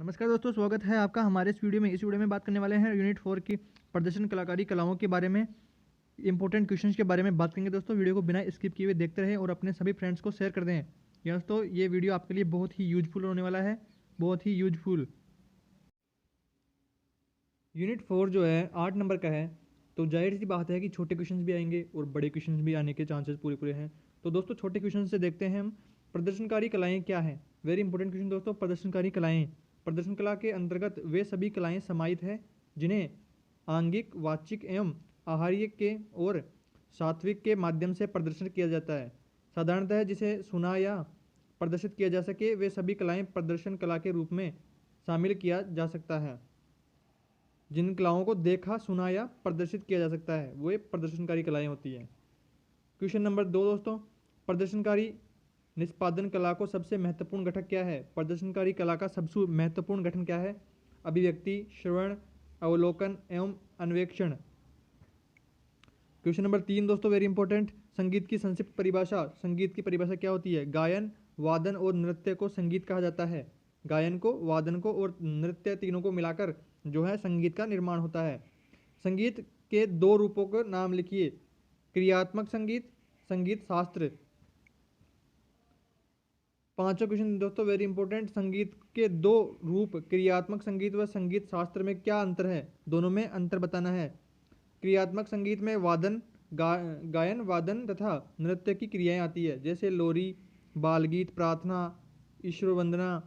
नमस्कार दोस्तों, स्वागत है आपका हमारे इस वीडियो में। इस वीडियो में बात करने वाले हैं यूनिट 4 की प्रदर्शन कलाकारी कलाओं के बारे में, इंपॉर्टेंट क्वेश्चंस के बारे में बात करेंगे। दोस्तों वीडियो को बिना स्किप किए हुए देखते रहें और अपने सभी फ्रेंड्स को शेयर कर दें। दोस्तों ये वीडियो आपके लिए बहुत ही यूजफुल होने वाला है, बहुत ही यूजफुल। यूनिट 4 जो है 8 नंबर का है, तो जाहिर सी बात है कि छोटे क्वेश्चंस भी आएंगे और बड़े क्वेश्चंस भी आने के चांसेस पूरे पूरे हैं। तो दोस्तों छोटे क्वेश्चन से देखते हैं हम, प्रदर्शनकारी कलाएं क्या हैं। वेरी इंपॉर्टेंट क्वेश्चन दोस्तों, प्रदर्शनकारी कलाएं। प्रदर्शन कला के अंतर्गत वे सभी कलाएं समाहित हैं जिन्हें आंगिक, वाचिक एवं आहार्य के और सात्विक के माध्यम से प्रदर्शन किया जाता है। साधारणतः जिसे सुना या प्रदर्शित किया जा सके वे सभी कलाएं प्रदर्शन कला के रूप में शामिल किया जा सकता है। जिन कलाओं को देखा, सुना या प्रदर्शित किया जा सकता है वो प्रदर्शनकारी कलाएं होती हैं। क्वेश्चन नंबर 2 दोस्तों, प्रदर्शनकारी निष्पादन कला को सबसे महत्वपूर्ण घटक क्या है। प्रदर्शनकारी कला का सबसे महत्वपूर्ण गठन क्या है। अभिव्यक्ति, श्रवण, अवलोकन एवं अन्वेषण। क्वेश्चन नंबर 3 दोस्तों, वेरी इंपॉर्टेंट, संगीत की संक्षिप्त परिभाषा। संगीत की परिभाषा क्या होती है। गायन, वादन और नृत्य को संगीत कहा जाता है। गायन को, वादन को और नृत्य तीनों को मिलाकर जो है संगीत का निर्माण होता है। संगीत के दो रूपों का नाम लिखिए। क्रियात्मक संगीत, संगीत शास्त्र। पांचवा क्वेश्चन दोस्तों वेरी इंपॉर्टेंट, संगीत के दो रूप क्रियात्मक संगीत व संगीत शास्त्र में क्या अंतर है। दोनों में अंतर बताना है। क्रियात्मक संगीत में वादन, गायन, वादन तथा नृत्य की क्रियाएं आती है, जैसे लोरी, बाल गीत, प्रार्थना, ईश्वर वंदना,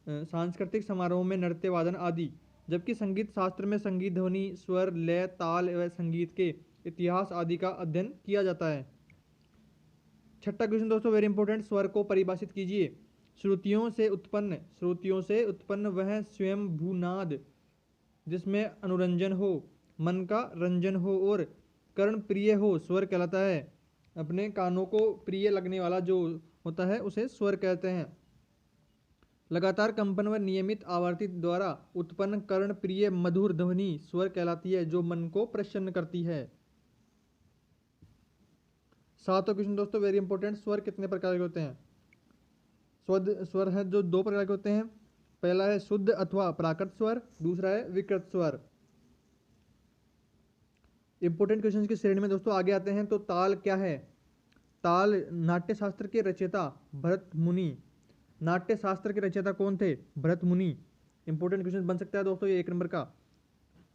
सांस्कृतिक समारोह में नृत्य, वादन आदि। जबकि संगीत शास्त्र में संगीत, ध्वनि, स्वर, लय, ताल व संगीत के इतिहास आदि का अध्ययन किया जाता है। छठा क्वेश्चन दोस्तों वेरी इंपॉर्टेंट, स्वर को परिभाषित कीजिए। श्रुतियों से उत्पन्न वह स्वयं भूनाद जिसमें अनुरंजन हो, मन का रंजन हो और कर्ण प्रिय हो, स्वर कहलाता है। अपने कानों को प्रिय लगने वाला जो होता है उसे स्वर कहते हैं। लगातार कंपन व नियमित आवर्ती द्वारा उत्पन्न कर्ण प्रिय मधुर ध्वनि स्वर कहलाती है, जो मन को प्रसन्न करती है। सातवां क्वेश्चन दोस्तों वेरी इंपॉर्टेंट, स्वर कितने प्रकार के होते हैं। स्वर है जो दो प्रकार के होते हैं। पहला है शुद्ध अथवा प्राकृत स्वर, दूसरा है विकृत स्वर। इंपॉर्टेंट क्वेश्चन की श्रेणी में दोस्तों आगे आते हैं। तो ताल क्या है। ताल नाट्य शास्त्र के रचयिता भरत मुनि। नाट्य शास्त्र के रचयिता कौन थे। भरत मुनि। इंपॉर्टेंट क्वेश्चन बन सकता है दोस्तों ये 1 नंबर का।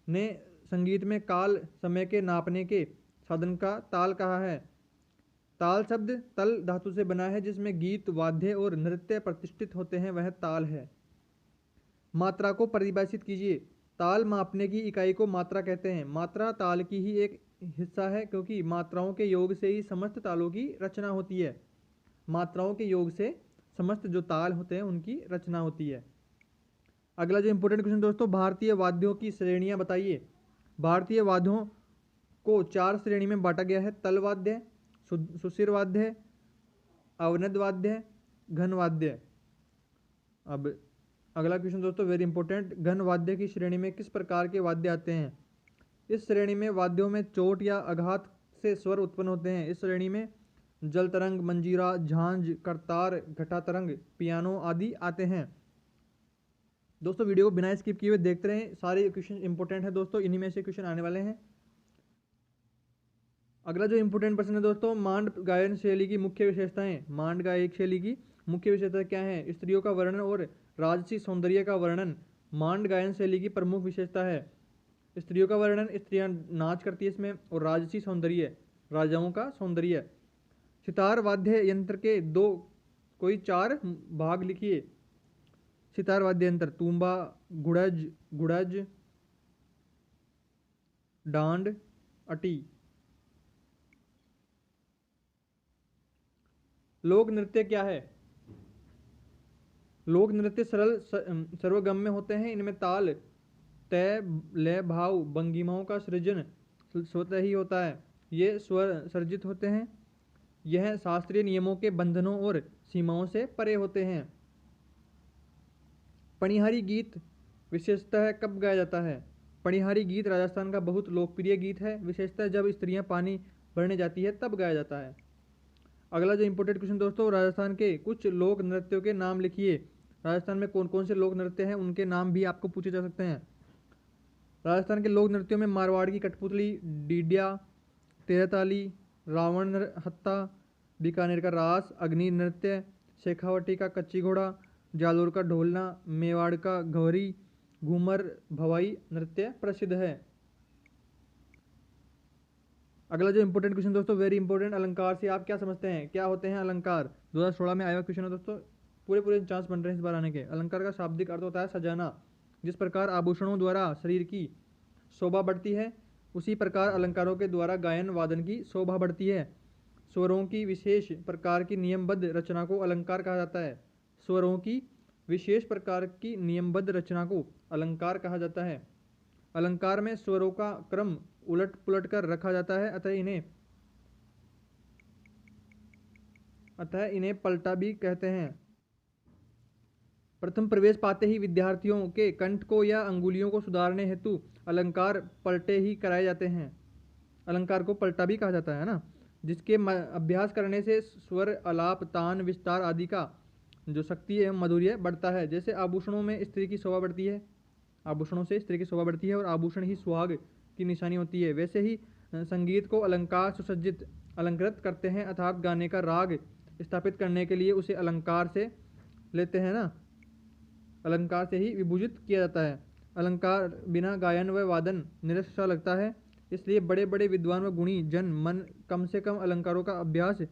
ने संगीत में काल, समय के नापने के साधन का ताल कहा है। ताल शब्द तल धातु से बना है, जिसमें गीत, वाद्य और नृत्य प्रतिष्ठित होते हैं, वह ताल है। मात्रा को परिभाषित कीजिए। ताल मापने की इकाई को मात्रा कहते हैं। मात्रा ताल की ही एक हिस्सा है, क्योंकि मात्राओं के योग से ही समस्त तालों की रचना होती है। मात्राओं के योग से समस्त जो ताल होते हैं उनकी रचना होती है। अगला जो इंपॉर्टेंट क्वेश्चन दोस्तों, भारतीय वाद्यों की श्रेणियां बताइए। भारतीय वाद्यों को 4 श्रेणी में बांटा गया है। तल वाद्य, सुशिर वाद्य, अवनद वाद्य, घन वाद्य। अब अगला क्वेश्चन दोस्तों वेरी इंपॉर्टेंट, घन वाद्य की श्रेणी में किस प्रकार के वाद्य आते हैं। इस श्रेणी में वाद्यों में चोट या आघात से स्वर उत्पन्न होते हैं। इस श्रेणी में जल तरंग, मंजीरा, झांझ, करतार, घटा तरंग, पियानो आदि आते हैं। दोस्तों वीडियो को बिना स्किप किए हुए देखते रहें, सारे क्वेश्चन इंपॉर्टेंट है दोस्तों, इन्हीं में से क्वेश्चन आने वाले हैं। अगला जो इंपॉर्टेंट प्रश्न है दोस्तों, मांड गायन शैली की मुख्य विशेषताएं। मांड गायक शैली की मुख्य विशेषता क्या है। स्त्रियों का वर्णन और राजसी सौंदर्य का वर्णन मांड गायन शैली की प्रमुख विशेषता है। स्त्रियों का वर्णन, स्त्रियां नाच करती है इसमें, और राजसी सौंदर्य, राजाओं का सौंदर्य। सितार वाद्य यंत्र के कोई 4 भाग लिखिए। सितार वाद्य यंत्र, तूंबा, गुड़ज, डांड, अटी। लोक नृत्य क्या है। लोक नृत्य सरल सर्वगम्य होते हैं। इनमें ताल, तय, लय, भाव, भंगिमाओं का सृजन स्वतः ही होता है। ये स्वर सर्जित होते हैं। यह शास्त्रीय नियमों के बंधनों और सीमाओं से परे होते हैं। पणिहारी गीत विशेषतः कब गाया जाता है। पणिहारी गीत राजस्थान का बहुत लोकप्रिय गीत है। विशेषतः जब स्त्रियां पानी भरने जाती है तब गाया जाता है। अगला जो इंपॉर्टेंट क्वेश्चन दोस्तों, राजस्थान के कुछ लोक नृत्यों के नाम लिखिए। राजस्थान में कौन कौन से लोक नृत्य हैं उनके नाम भी आपको पूछे जा सकते हैं। राजस्थान के लोक नृत्यों में मारवाड़ की कठपुतली, डीडिया, तेरताली, रावण हत्ता, बीकानेर का रास, अग्नि नृत्य, शेखावटी का कच्ची घोड़ा, जालोर का ढोलना, मेवाड़ का घोरी, घूमर भवाई नृत्य प्रसिद्ध है। अगला जो इंपॉर्टेंट क्वेश्चन दोस्तों, वेरी इंपॉर्टेंट, अलंकार से आप क्या समझते हैं, क्या होते हैं अलंकार? 2016 में आया हुआ क्वेश्चन है दोस्तों, पूरे चांस बन रहे हैं इस बार आने के। अलंकार का शाब्दिक अर्थ होता है सजाना। जिस प्रकार आभूषणों द्वारा शरीर की शोभा बढ़ती है, उसी प्रकार अलंकारों के द्वारा गायन वादन की शोभा बढ़ती है। स्वरों की विशेष प्रकार की नियमबद्ध रचना को अलंकार कहा जाता है। स्वरों की विशेष प्रकार की नियमबद्ध रचना को अलंकार कहा जाता है। अलंकार में स्वरों का क्रम उलट पुलट कर रखा जाता है, अतः इन्हें पलटा भी कहते हैं। प्रथम प्रवेश पाते ही विद्यार्थियों के कंठ को या अंगुलियों को सुधारने हेतु अलंकार पलटे ही कराए जाते हैं। अलंकार को पलटा भी कहा जाता है ना, जिसके अभ्यास करने से स्वर, अलाप, तान, विस्तार आदि का जो शक्ति एवं माधुर्य बढ़ता है। जैसे आभूषणों में स्त्री की शोभा बढ़ती है, आभूषणों से स्त्री की शोभा बढ़ती है और आभूषण ही सुहाग की निशानी होती है, वैसे ही संगीत को अलंकार सुसज्जित अलंकृत करते हैं, अर्थात गाने का राग स्थापित करने के लिए उसे अलंकार से लेते हैं ना, अलंकार से ही विभूषित किया जाता है। अलंकार बिना गायन व वादन निरस सा लगता है, इसलिए बड़े बड़े विद्वान व गुणी जन मन कम से कम अलंकारों का अभ्यास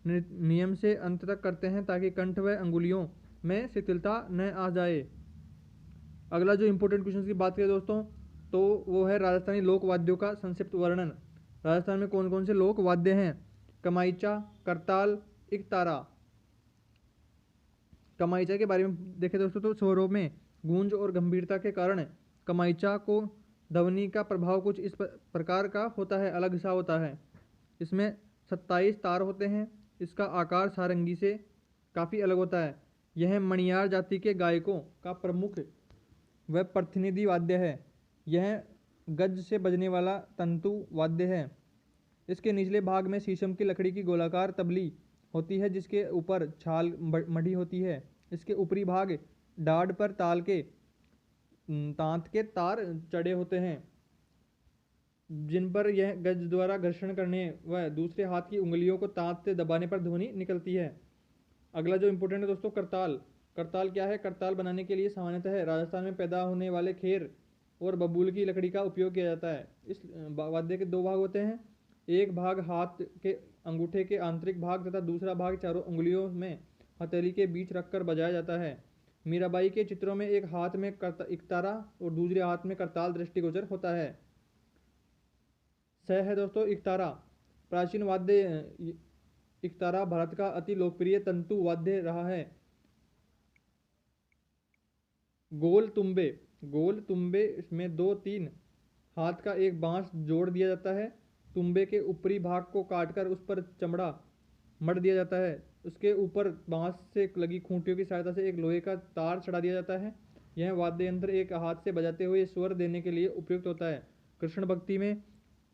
नियम से अंत तक करते हैं, ताकि कंठ व अंगुलियों में शिथिलता न आ जाए। अगला जो इंपॉर्टेंट क्वेश्चन की बात करें दोस्तों, तो वो है राजस्थानी लोक वाद्यों का संक्षिप्त वर्णन। राजस्थान में कौन कौन से लोक वाद्य हैं? कमाईचा, करताल, इकतारा। कमाईचा के बारे में देखें दोस्तों, तो स्वरों में गूंज और गंभीरता के कारण कमाईचा को ध्वनि का प्रभाव कुछ इस प्रकार का होता है, अलग सा होता है। इसमें 27 तार होते हैं, इसका आकार सारंगी से काफ़ी अलग होता है। यह मणियार जाति के गायकों का प्रमुख व प्रतिनिधि वाद्य है। यह गज से बजने वाला तंतु वाद्य है। इसके निचले भाग में शीशम की लकड़ी की गोलाकार तबली होती है, जिसके ऊपर छाल मढ़ी होती है। इसके ऊपरी भाग डाढ़ पर ताल के तांत के तार चढ़े होते हैं, जिन पर यह गज द्वारा घर्षण करने व दूसरे हाथ की उंगलियों को तांत से दबाने पर ध्वनि निकलती है। अगला जो इंपॉर्टेंट है दोस्तों, करताल। करताल क्या है? करताल बनाने के लिए सामान्यतः राजस्थान में पैदा होने वाले खेर और बबूल की लकड़ी का उपयोग किया जाता है। इस वाद्य के दो भाग होते हैं, एक भाग हाथ के अंगूठे के आंतरिक भाग तथा दूसरा भाग चारों उंगलियों में हथेली के बीच रखकर बजाया जाता है। मीराबाई के चित्रों में एक हाथ में इकतारा और दूसरे हाथ में करताल दृष्टिगोचर होता है। सह है दोस्तों इकतारा। प्राचीन वाद्य इकतारा भारत का अति लोकप्रिय तंतु वाद्य रहा है। गोल तुम्बे में 2-3 हाथ का एक बांस जोड़ दिया जाता है। तुम्बे के ऊपरी भाग को काटकर उस पर चमड़ा मढ़ दिया जाता है। उसके ऊपर बांस से लगी खूंटियों की सहायता से एक लोहे का तार चढ़ा दिया जाता है। यह वाद्य यंत्र एक हाथ से बजाते हुए स्वर देने के लिए उपयुक्त होता है। कृष्ण भक्ति में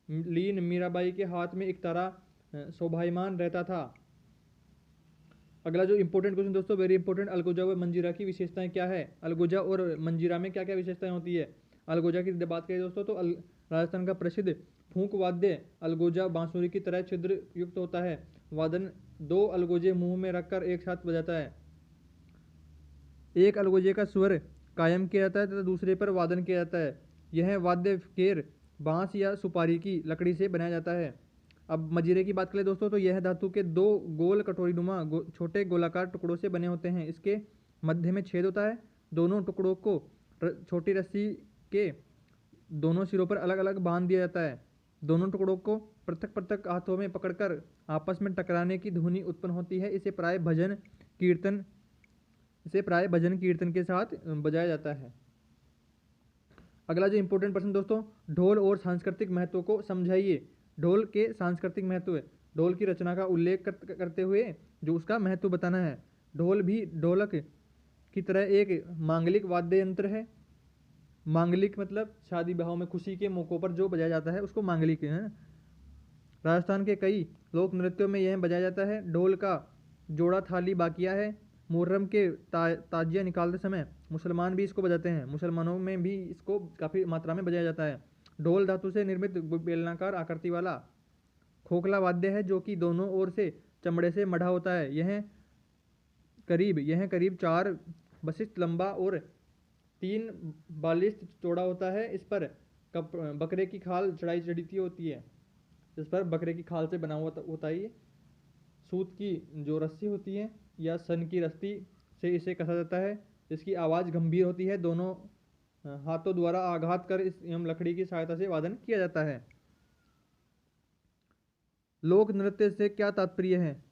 लीन मीराबाई के हाथ में इकतारा शोभायमान रहता था। अगला जो इंपॉर्टेंट क्वेश्चन दोस्तों, वेरी इंपॉर्टेंट, अलगोजा व मंजीरा की विशेषताएं क्या है? अलगोजा और मंजीरा में क्या क्या विशेषताएं होती है? अलगोजा की बात करें दोस्तों, तो राजस्थान का प्रसिद्ध फूंक वाद्य अलगोजा बांसुरी की तरह छिद्र युक्त होता है। वादन 2 अलगोजे मुंह में रखकर एक साथ बजाता है। एक अलगोजे का स्वर कायम किया जाता है तथा दूसरे पर वादन किया जाता है। यह वाद्य केर बांस या सुपारी की लकड़ी से बनाया जाता है। अब मजीरे की बात करें दोस्तों, तो यह धातु के 2 गोल कटोरीनुमा छोटे गोलाकार टुकड़ों से बने होते हैं। इसके मध्य में छेद होता है। दोनों टुकड़ों को छोटी रस्सी के दोनों सिरों पर अलग अलग बांध दिया जाता है। दोनों टुकड़ों को पृथक पृथक हाथों में पकड़कर आपस में टकराने की ध्वनि उत्पन्न होती है। इसे प्राय भजन कीर्तन के साथ बजाया जाता है। अगला जो इंपॉर्टेंट प्रश्न दोस्तों, ढोल और सांस्कृतिक महत्व को समझाइए। ढोल के सांस्कृतिक महत्व है, ढोल की रचना का उल्लेख करते हुए जो उसका महत्व बताना है। ढोल भी ढोलक की तरह एक मांगलिक वाद्य यंत्र है। मांगलिक मतलब शादी ब्याह में खुशी के मौक़ों पर जो बजाया जाता है उसको मांगलिक है। राजस्थान के कई लोक नृत्यों में यह बजाया जाता है। ढोल का जोड़ा थाली बाकिया है। मुहर्रम के ताजिया निकालते समय मुसलमान भी इसको बजाते हैं। मुसलमानों में भी इसको काफ़ी मात्रा में बजाया जाता है। ढोल धातु से निर्मित बेलनाकार आकृति वाला खोखला वाद्य है जो कि दोनों ओर से चमड़े से मढ़ा होता है। यह करीब 4 बसिस्त लंबा और 3 बालिस्त चौड़ा होता है। इस पर बकरे की खाल चढ़ी होती है। इस पर बकरे की खाल से बना हुआ होता है। सूत की जो रस्सी होती है या सन की रस्सी से इसे कसा जाता है। इसकी आवाज़ गंभीर होती है। दोनों हाथों द्वारा आघात कर इस एवं लकड़ी की सहायता से वादन किया जाता है। लोक नृत्य से क्या तात्पर्य है?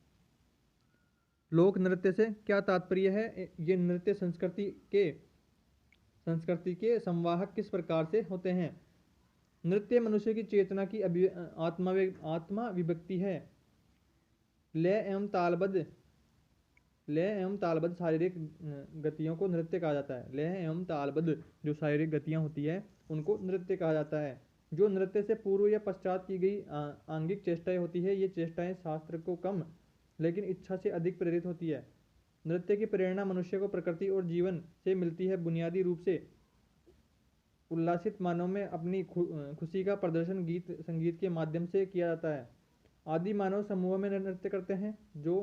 लोक नृत्य से क्या तात्पर्य है? ये नृत्य संस्कृति के संवाहक किस प्रकार से होते हैं? नृत्य मनुष्य की चेतना की आत्मा विभक्ति है। लय एवं तालबद्ध शारीरिक गतियों को नृत्य कहा जाता है। लय एवं तालबद्ध जो शारीरिक गतियां होती है उनको नृत्य कहा जाता है। जो नृत्य से पूर्व या पश्चात की गई आंगिक चेष्टाएं होती है, ये चेष्टाएं शास्त्र को कम लेकिन इच्छा से अधिक प्रेरित होती है। नृत्य की प्रेरणा मनुष्य को प्रकृति और जीवन से मिलती है। बुनियादी रूप से उल्लासित मानव में अपनी खुशी का प्रदर्शन गीत संगीत के माध्यम से किया जाता है। आदि मानव समूह में नृत्य करते हैं जो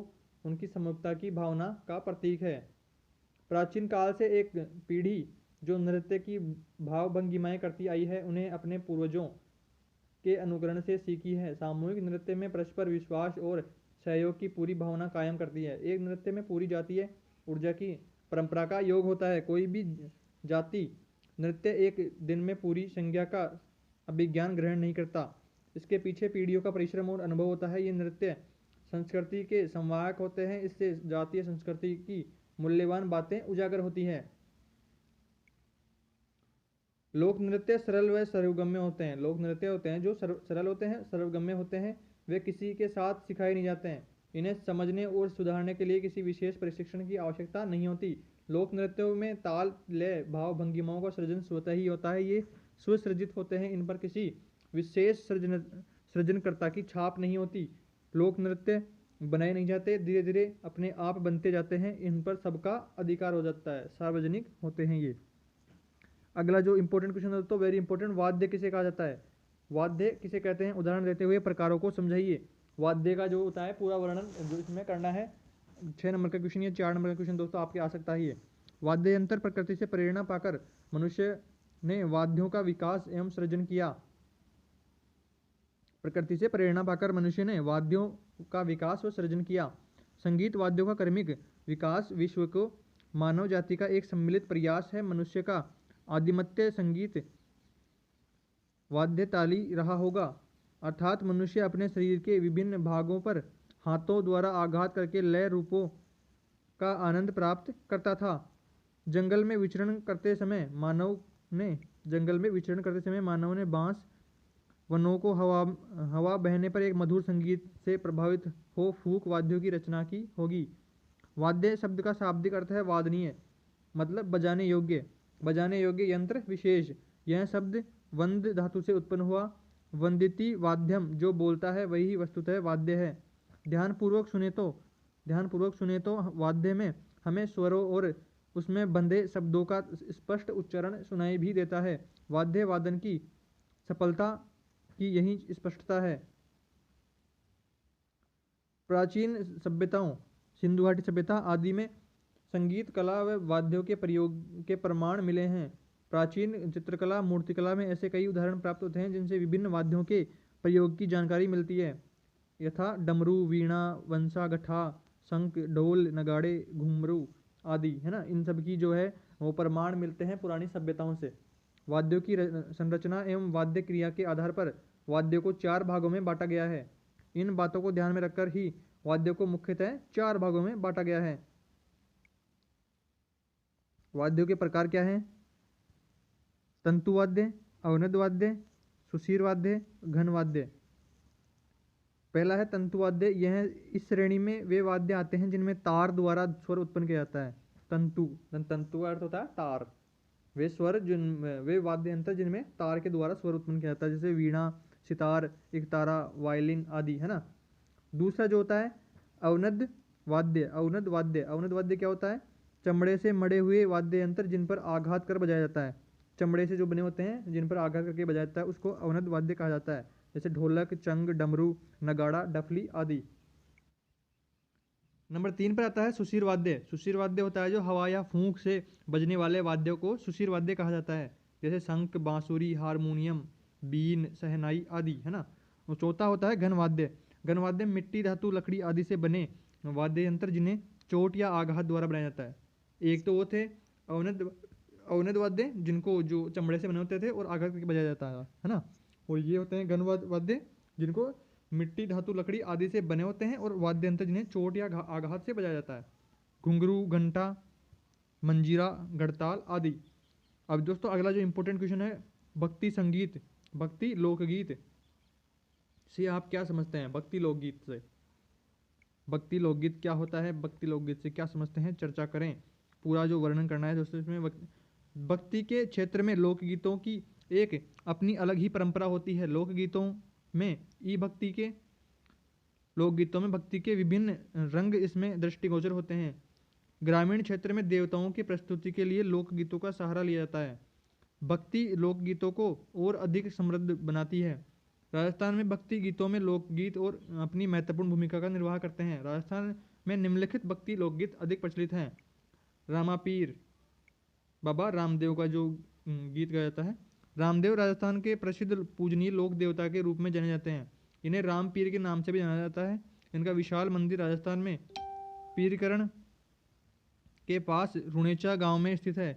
उनकी समरूपता की भावना का प्रतीक है। प्राचीन काल से एक पीढ़ी जो नृत्य की भाव भंगिमाएं करती आई है उन्हें अपने पूर्वजों के अनुकरण से सीखी है। सामूहिक नृत्य में परस्पर विश्वास और सहयोग की पूरी भावना कायम करती है। एक नृत्य में पूरी जातीय ऊर्जा की परंपरा का योग होता है। कोई भी जाति नृत्य एक दिन में पूरी संज्ञा का अभिज्ञान ग्रहण नहीं करता। इसके पीछे पीढ़ियों का परिश्रम और अनुभव होता है। ये नृत्य संस्कृति के संवाहक होते हैं। इससे जातीय संस्कृति की मूल्यवान बातें उजागर होती हैं। लोक नृत्य सरल व सर्वगम्य होते हैं। लोक नृत्य होते हैं जो सरल होते हैं, सर्वगम्य होते हैं। वे किसी के साथ सिखाए नहीं जाते हैं। इन्हें समझने और सुधारने के लिए किसी विशेष प्रशिक्षण की आवश्यकता नहीं होती। लोक नृत्यों में ताल, लय, भाव, भंगिमाओं का सृजन स्वतः ही होता है। ये स्वसृजित होते हैं। इन पर किसी विशेष सृजनकर्ता की छाप नहीं होती। लोक नृत्य बनाए नहीं जाते, धीरे धीरे अपने आप बनते जाते हैं। इन पर सबका अधिकार हो जाता है, सार्वजनिक होते हैं ये। अगला जो इंपॉर्टेंट क्वेश्चन है दोस्तों, वेरी इंपॉर्टेंट, वाद्य किसे कहा जाता है? वाद्य किसे कहते हैं? उदाहरण देते हुए प्रकारों को समझाइए। वाद्य का जो होता है पूरा वर्णन जो इसमें करना है। 6 नंबर का क्वेश्चन या 4 नंबर का क्वेश्चन दोस्तों आपके आ सकता है ये। वाद्य यंत्र प्रकृति से प्रेरणा पाकर मनुष्य ने वाद्यों का विकास एवं सृजन किया। प्रकृति से प्रेरणा पाकर मनुष्य ने वाद्यों का विकास व सृजन किया। संगीत वाद्यों का क्रमिक विकास विश्व को मानव जाति का एक सम्मिलित प्रयास है। मनुष्य का आदिमत्य संगीत वाद्य ताली रहा होगा, अर्थात मनुष्य अपने शरीर के विभिन्न भागों पर हाथों द्वारा आघात करके लय रूपों का आनंद प्राप्त करता था। जंगल में विचरण करते समय मानव ने बांस वनों को हवा बहने पर एक मधुर संगीत से प्रभावित हो फूक वाद्यों की रचना की होगी। वाद्य शब्द का शाब्दिक अर्थ है वादनीय, मतलब बजाने योग्य। बजाने योग्य यंत्र विशेष। यह शब्द वंद धातु से उत्पन्न हुआ। वंदिति वाद्यम, जो बोलता है वही वस्तुतः वाद्य है। ध्यानपूर्वक सुने तो वाद्य में हमें स्वरों और उसमें बंधे शब्दों का स्पष्ट उच्चारण सुनाई भी देता है। वाद्य वादन की सफलता की यही स्पष्टता है। प्राचीन सभ्यताओं, सिंधु घाटी सभ्यता आदि में संगीत कला व वाद्यों के प्रयोग के प्रमाण मिले हैं। प्राचीन चित्रकला, मूर्तिकला में ऐसे कई उदाहरण प्राप्त होते हैं जिनसे विभिन्न वाद्यों के प्रयोग की जानकारी मिलती है, यथा डमरू, वीणा, वंसा, गठा, शंख, ढोल, नगाड़े, घुंघरू आदि, है ना। इन सब की जो है वो प्रमाण मिलते हैं पुरानी सभ्यताओं से। वाद्यों की संरचना एवं वाद्य क्रिया के आधार पर वाद्यों को 4 भागों में बांटा गया है। इन बातों को ध्यान में रखकर ही वाद्यों को मुख्यतः 4 भागों में बांटा गया है। वाद्यों के प्रकार क्या हैं? तंतु वाद्य, अवनद वाद्य, सुशीर वाद्य, घन वाद्य। पहला है तंतु वाद्य। यह इस श्रेणी में वे वाद्य आते हैं जिनमें तार द्वारा स्वर उत्पन्न किया जाता है। तंतु का अर्थ होता है तार। वे वाद्य यंत्र जिनमें तार के द्वारा स्वर उत्पन्न किया जाता है, जैसे वीणा, सितार, एकतारा, वायलिन आदि, है ना। दूसरा जो होता है अवनद वाद्य, अवनद वाद्य। अवनद वाद्य क्या होता है? चमड़े से मड़े हुए वाद्य यंत्र जिन पर आघात कर बजाया जाता है। चमड़े से जो बने होते हैं जिन पर आघात करके बजाया जाता है उसको अवनद वाद्य कहा जाता है, जैसे ढोलक, चंग, डमरू, नगाड़ा, डफली आदि। नंबर 3 पर आता है सुशीर वाद्य। सुशीर वाद्य होता है जो हवा या फूंक से बजने वाले वाद्यों को सुशीर वाद्य कहा जाता है, जैसे शंख, बांसुरी, हारमोनियम, बीन, सहनाई आदि, है ना। और चौथा होता है घन वाद्य। घन वाद्य मिट्टी, धातु, लकड़ी आदि से बने वाद्य यंत्र जिन्हें चोट या आघात द्वारा बनाया जाता है। एक तो वो थे अवनद अवनद वाद्य जिनको जो चमड़े से बने होते थे और आघात करके बजाया जाता है ना। और ये होते हैं घन वाद्य जिनको मिट्टी, धातु, लकड़ी आदि से बने होते हैं और वाद्य यंत्र जिन्हें चोट या आघात से बजाया जाता है। घुंघरू, घंटा, मंजीरा, गढ़ताल आदि। अब दोस्तों अगला जो इंपॉर्टेंट क्वेश्चन है, भक्ति संगीत, भक्ति लोकगीत से आप क्या समझते हैं? भक्ति लोकगीत से, भक्ति लोकगीत क्या होता है? भक्ति लोकगीत से क्या समझते हैं? चर्चा करें, पूरा जो वर्णन करना है दोस्तों इसमें। भक्ति के क्षेत्र में लोकगीतों की एक अपनी अलग ही परंपरा होती है। लोकगीतों में भक्ति के विभिन्न रंग इसमें दृष्टिगोचर होते हैं। ग्रामीण क्षेत्र में देवताओं की प्रस्तुति के लिए लोकगीतों का सहारा लिया जाता है। भक्ति लोकगीतों को और अधिक समृद्ध बनाती है। राजस्थान में भक्ति गीतों में लोकगीत और अपनी महत्वपूर्ण भूमिका का निर्वाह करते हैं। राजस्थान में निम्नलिखित भक्ति लोकगीत अधिक प्रचलित हैं। रामापीर, बाबा रामदेव का जो गीत गाया जाता है। रामदेव राजस्थान के प्रसिद्ध पूजनीय लोक देवता के रूप में जाने जाते हैं। इन्हें राम पीर के नाम से भी जाना जाता है। इनका विशाल मंदिर राजस्थान में पीरकरण के पास रुणेचा गांव में स्थित है।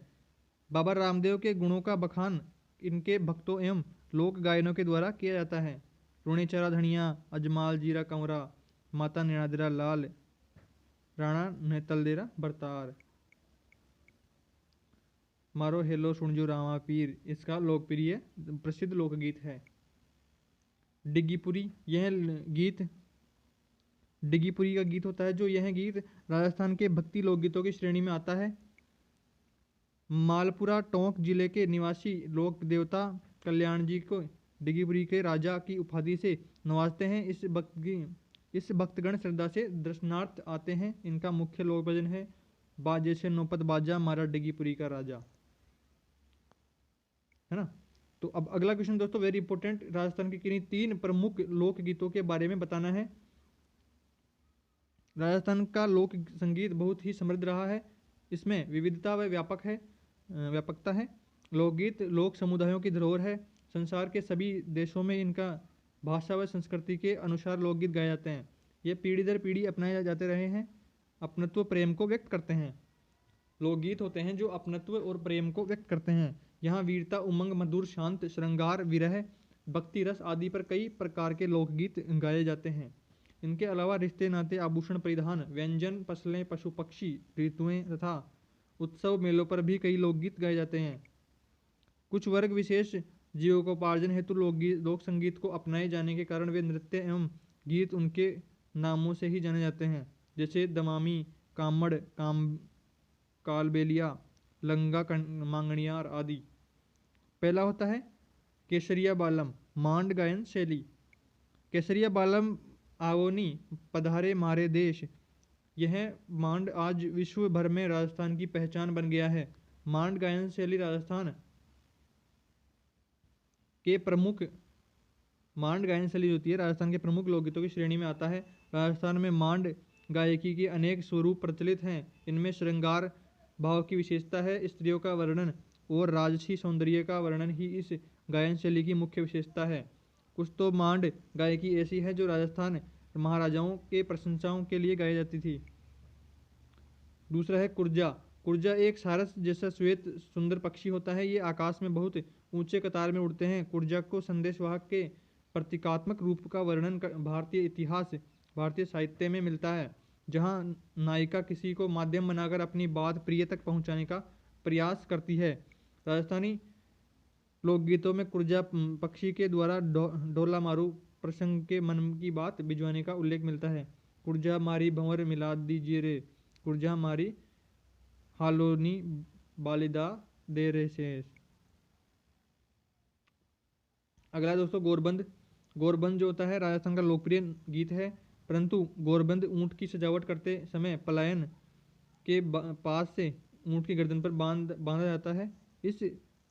बाबा रामदेव के गुणों का बखान इनके भक्तों एवं लोक गायनों के द्वारा किया जाता है। रुणेचरा धनिया, अजमाल जीरा कंवरा, माता नैनादेरा लाल, राणा नेतलदेरा बरतार, मारो हेलो सुनजो रामा पीर इसका लोकप्रिय प्रसिद्ध लोकगीत है। डिग्गीपुरी, यह गीत डिग्गीपुरी का गीत होता है जो यह गीत राजस्थान के भक्ति लोकगीतों की श्रेणी में आता है। मालपुरा टोंक जिले के निवासी लोक देवता कल्याण जी को डिग्गीपुरी के राजा की उपाधि से नवाजते हैं। इस भक्तगण श्रद्धा से दर्शनार्थ आते हैं। इनका मुख्य लोक भजन है, बाजे से नौपत बाजा मारा डिग्गीपुरी का राजा, है ना। तो अब अगला क्वेश्चन दोस्तों वेरी इंपॉर्टेंट, राजस्थान के किन्हीं 3 प्रमुख लोक गीतों के बारे में बताना है। राजस्थान का लोक संगीत बहुत ही समृद्ध रहा है, इसमें विविधता व व्यापकता है। लोकगीत लोक समुदायों की धरोहर है। संसार के सभी देशों में इनका भाषा व संस्कृति के अनुसार लोकगीत गाए जाते हैं। ये पीढ़ी दर पीढ़ी अपनाए जाते रहे हैं, अपनत्व प्रेम को व्यक्त करते हैं। लोकगीत होते हैं जो अपनत्व और प्रेम को व्यक्त करते हैं। यहाँ वीरता, उमंग, मधुर, शांत, श्रृंगार, विरह, भक्ति रस आदि पर कई प्रकार के लोकगीत गाए जाते हैं। इनके अलावा रिश्ते नाते, आभूषण, परिधान, व्यंजन, फसलें, पशु पक्षी, ऋतुएं तथा उत्सव मेलों पर भी कई लोकगीत गाए जाते हैं। कुछ वर्ग विशेष जीविकोपार्जन हेतु लोक संगीत को अपनाए जाने के कारण वे नृत्य एवं गीत उनके नामों से ही जाने जाते हैं, जैसे दमामी, कामड़, कालबेलिया, लंगा मांगणियार आदि। पहला होता है केसरिया बालम, मांड गायन शैली। केसरिया बालम आवोनी पधारे मारे देश, यह मांड आज विश्व भर में राजस्थान की पहचान बन गया है। मांड गायन शैली राजस्थान जो होती है राजस्थान के प्रमुख लोकगीतों की श्रेणी में आता है। राजस्थान में मांड गायकी के अनेक स्वरूप प्रचलित हैं। इनमें श्रृंगार भाव की विशेषता है, स्त्रियों का वर्णन और राजसी सौंदर्य का वर्णन ही इस गायन शैली की मुख्य विशेषता है। कुछ तो मांड गायकी ऐसी है जो राजस्थान महाराजाओं के प्रशंसाओं के लिए गाई जाती थी। दूसरा है कुर्जा। कुर्जा एक सारस जैसा श्वेत सुंदर पक्षी होता है। ये आकाश में बहुत ऊंचे कतार में उड़ते हैं। कुर्जा को संदेशवाहक के प्रतीकात्मक रूप का वर्णन भारतीय साहित्य में मिलता है, जहाँ नायिका किसी को माध्यम बनाकर अपनी बात प्रिय तक पहुँचाने का प्रयास करती है। राजस्थानी लोकगीतों में कुर्जा पक्षी के द्वारा डोला मारू प्रसंग के मन की बात भिजवाने का उल्लेख मिलता है। कुर्जा मारी भंवर मिला दीजिए रे, कुर्जा मारी हालोनी बालिदा दे रे शेष। अगला दोस्तों गोरबंद। गोरबंद जो होता है राजस्थान का लोकप्रिय गीत है। परंतु गोरबंद ऊँट की सजावट करते समय पलायन के पास से ऊँट की गर्दन पर बांधा जाता है। इस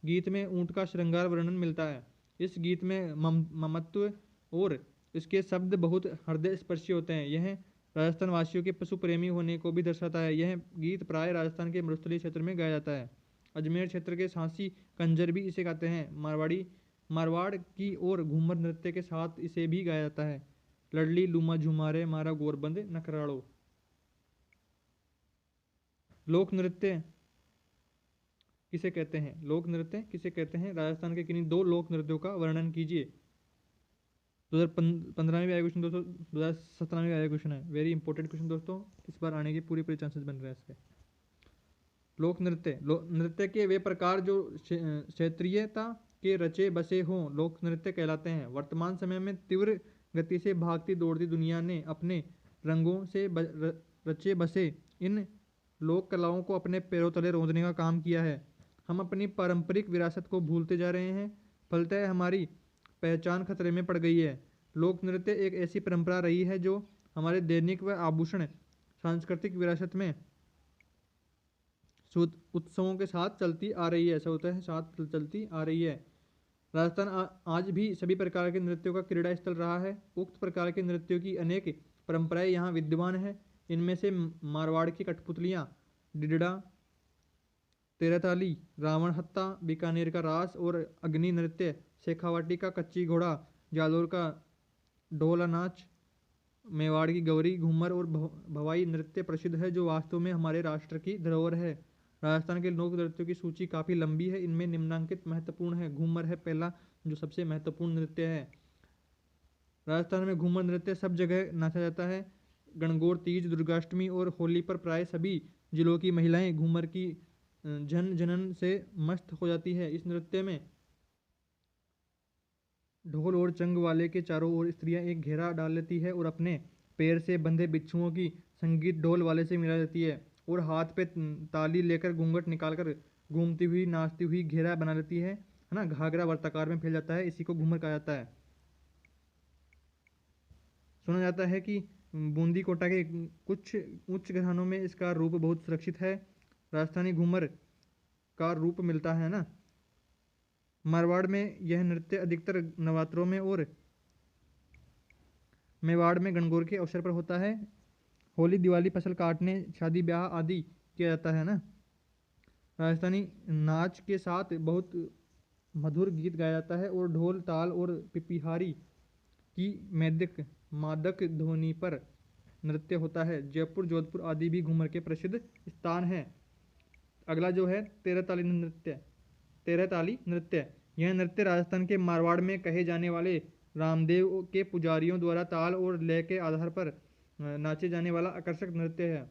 गीत में ऊँट का श्रृंगार वर्णन मिलता है। इस गीत में ममत्व और इसके शब्द बहुत हृदय स्पर्शी होते हैं। यह राजस्थान वासियों के पशु प्रेमी होने को भी दर्शाता है। यह गीत प्राय राजस्थान के मरुस्थलीय क्षेत्र में गाया जाता है। अजमेर क्षेत्र के सांसी कंजर भी इसे गाते हैं। मारवाड़ की ओर घूमर नृत्य के साथ इसे भी गाया जाता है। लड़ली लूमा झुमारे मारा गोरबंद नखराड़ो। लोक नृत्य किसे कहते हैं? लोक नृत्य किसे कहते हैं? राजस्थान के किन्हीं 2 लोक नृत्यों का वर्णन कीजिए। 2015 में भी आया क्वेश्चन दोस्तों, 2017 में भी आया क्वेश्चन है। वेरी इंपॉर्टेंट क्वेश्चन दोस्तों, इस बार आने के पूरे चांसेस बन रहे हैं इसके। लोक नृत्य नृत्य के वे प्रकार जो क्षेत्रीयता के रचे बसे हों लोक नृत्य कहलाते हैं। वर्तमान समय में तीव्र गति से भागती दौड़ती दुनिया ने अपने रंगों से रचे बसे इन लोक कलाओं को अपने पैरों तले रौंदने का काम किया है। हम अपनी पारंपरिक विरासत को भूलते जा रहे हैं, फलतः हमारी पहचान खतरे में पड़ गई है। लोक नृत्य एक ऐसी परंपरा रही है जो हमारे दैनिक व आभूषण सांस्कृतिक विरासत में उत्सवों के साथ चलती आ रही है। साथ चलती आ रही है। राजस्थान आज भी सभी प्रकार के नृत्यों का क्रीड़ा स्थल रहा है। उक्त प्रकार के नृत्यों की अनेक परंपराएं यहाँ विद्यमान है। इनमें से मारवाड़ की कठपुतलियाँ, डिडड़ा, तेरताली, रावण हत्ता, बीकानेर का रास और अग्नि नृत्य, शेखावाटी का कच्ची घोड़ा, जालोर का ढोला नाच, मेवाड़ की गौरी, घूमर और भवाई नृत्य प्रसिद्ध है जो वास्तव में हमारे राष्ट्र की धरोहर है। राजस्थान के लोक नृत्यों की सूची काफ़ी लंबी है। इनमें निम्नांकित महत्वपूर्ण है। घूमर है पहला जो सबसे महत्वपूर्ण नृत्य है। राजस्थान में घूमर नृत्य सब जगह नाचा जाता है। गणगौर तीज, दुर्गाष्टमी और होली पर प्राय सभी जिलों की महिलाएं घूमर की जनन से मस्त हो जाती है। इस नृत्य में ढोल और चंग वाले के चारों ओर स्त्रियां एक घेरा डाल लेती है और अपने पैर से बंधे बिच्छुओं की संगीत ढोल वाले से मिला देती है और हाथ पे ताली लेकर घूंघट निकालकर घूमती हुई नाचती हुई घेरा बना लेती है ना। घाघरा वर्ताकार में फैल जाता है, इसी को घूमर कहा जाता है। सुना जाता है कि बूंदी कोटा के कुछ उच्च घरानों में इसका रूप बहुत सुरक्षित है। राजस्थानी घूमर का रूप मिलता है ना। मारवाड़ में यह नृत्य अधिकतर नवरात्रों में और मेवाड़ में गणगौर के अवसर पर होता है। होली, दिवाली, फसल काटने, शादी ब्याह आदि किया जाता है ना। राजस्थानी नाच के साथ बहुत मधुर गीत गाया जाता है और ढोल ताल और पिपीहारी की मादक ध्वनि पर नृत्य होता है। जयपुर, जोधपुर आदि भी घूमर के प्रसिद्ध स्थान हैं। अगला जो है तेरहताली नृत्य। यह नृत्य राजस्थान के मारवाड़ में कहे जाने वाले रामदेव के पुजारियों द्वारा ताल और लय के आधार पर नाचे जाने वाला आकर्षक नृत्य है।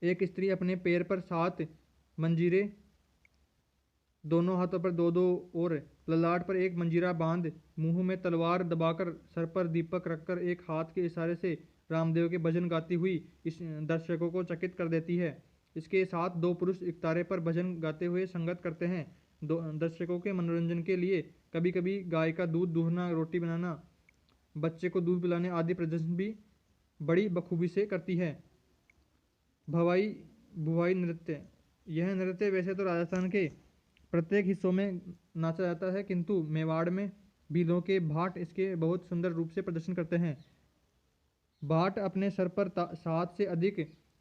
एक स्त्री अपने पैर पर 7 मंजीरे, दोनों हाथों पर 2-2 और ललाट पर एक मंजीरा बांध मुंह में तलवार दबाकर सर पर दीपक रखकर एक हाथ के इशारे से रामदेव के भजन गाती हुई इस दर्शकों को चकित कर देती है। इसके साथ 2 पुरुष इकतारे पर भजन गाते हुए संगत करते हैं। दर्शकों के मनोरंजन के लिए कभी कभी गाय का दूध दूहना, रोटी बनाना, बच्चे को दूध पिलाने आदि प्रदर्शन भी बड़ी बखूबी से करती है। भुवाई नृत्य। यह नृत्य वैसे तो राजस्थान के प्रत्येक हिस्सों में नाचा जाता है, किंतु मेवाड़ में भीलों के भाट इसके बहुत सुंदर रूप से प्रदर्शन करते हैं। भाट अपने सर पर 7 से अधिक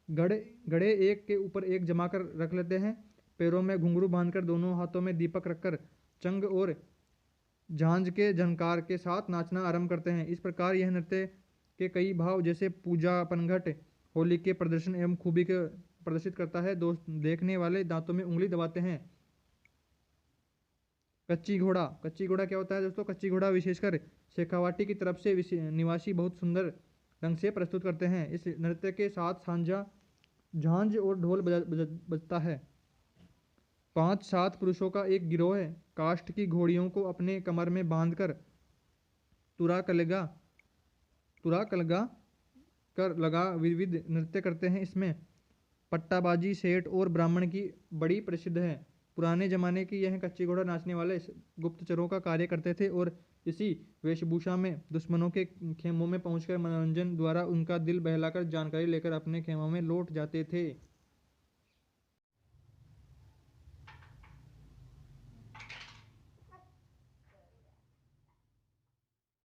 घड़े एक के ऊपर एक जमा कर रख लेते हैं। पैरों में घुंघरू बांधकर दोनों हाथों में दीपक रखकर चंग और झांझ के झनकार के साथ नाचना आरंभ करते हैं। इस प्रकार यह नृत्य के कई भाव जैसे पूजा, पनघट, होली के प्रदर्शन एवं खूबी के प्रदर्शित करता है। देखने वाले दांतों में उंगली दबाते हैं। कच्ची घोड़ा क्या होता है दोस्तों? कच्ची घोड़ा विशेषकर शेखावाटी की तरफ से निवासी बहुत सुंदर ढंग से प्रस्तुत करते हैं। इस नृत्य के साथ सांझा, झांझ और ढोल बजता है। 5-7 पुरुषों का एक गिरोह है काष्ठ की घोड़ियों को अपने कमर में बांधकर तुरा कलगा कर लगा विविध नृत्य करते हैं। इसमें पट्टाबाजी, सेठ और ब्राह्मण की बड़ी प्रसिद्ध है। पुराने जमाने की यह कच्ची घोड़ा नाचने वाले गुप्तचरों का कार्य करते थे और इसी वेशभूषा में दुश्मनों के खेमों में पहुंचकर मनोरंजन द्वारा उनका दिल बहलाकर जानकारी लेकर अपने खेमों में लौट जाते थे।